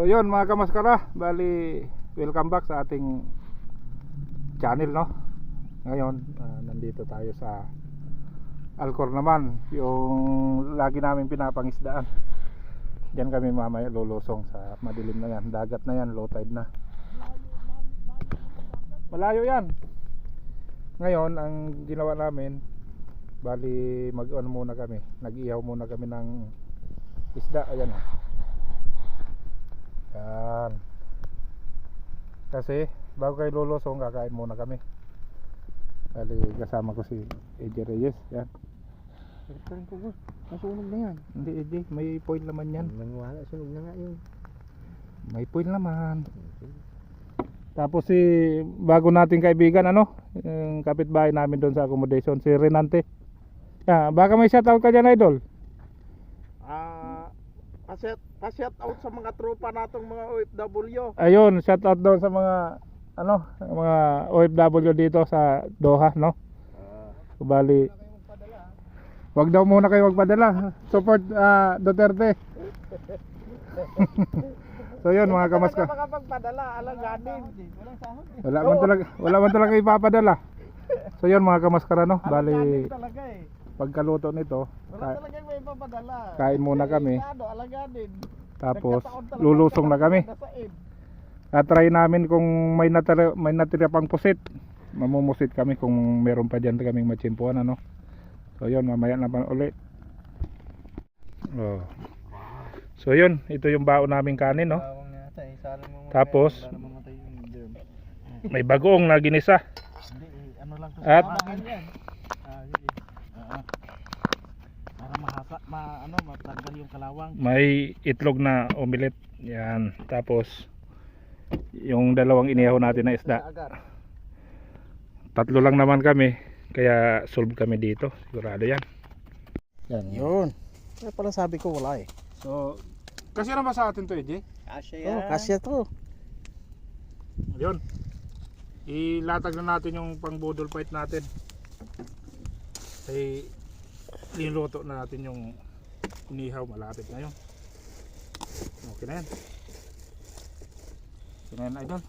So yun mga kamaskara, bali welcome back sa ating channel, no. Ngayon nandito tayo sa Alcor naman, yung lagi namin pinapangisdaan. Diyan kami mamaya lulusong sa madilim na yan, dagat na yan, low tide na. Malayo yan. Ngayon ang ginawa namin, bali mag-on muna kami, nag-ihaw muna kami ng isda. Ayan o. Yan. Kasi bago kayo lulusong, kakain muna kami. Bali kasama ko si AJ Reyes. Yan. Nasunog na yan. Hindi AJ, may foil naman yan. Maniwala, sunog na nga yun. May foil naman. Tapos si bago nating kaibigan, ano, yung kapitbahay namin doon sa accommodation, si Renante. Baka may shoutout ka dyan, idol. Pa-shout out sa mga tropa natong mga OFW. Ayun, shoutout doon sa mga mga OFW dito sa Doha, no? Bali, wag daw muna kayo magpadala. Support Duterte. So yun mga kamaska. Makapagpadala, alaganin. Wala man talaga ipapadala. So yun mga kamaskara, no? Bali, Talaga eh. pagkaluto nito, Wala talagang may ipapadala. kain muna kami. Alaganin. Tapos lulusong na kami. Try namin kung may natira pang pusit. Mamumusit kami kung meron pa dyan kaming matsimpuan, ano. So yun, mamaya naman ulit. So yun, ito yung baon naming kanin, no. Tapos may bagoong na ginisa. At para matanggal yung kalawang. may itlog na omelet. Yan. Tapos yung dalawang inihaw natin na isda. Tatlo lang naman kami, kaya solve kami dito. Sigurado yan. Yan. Yun. Kaya pala sabi ko wala eh. So, kasi naman sa atin to, EJ? Kasya yan. Kasya to. Yun. Ilatag na natin yung pang budol fight natin. Ay niluto na natin yung inihaw, malapit na yun. Okay na yan. Okay na yan, idol.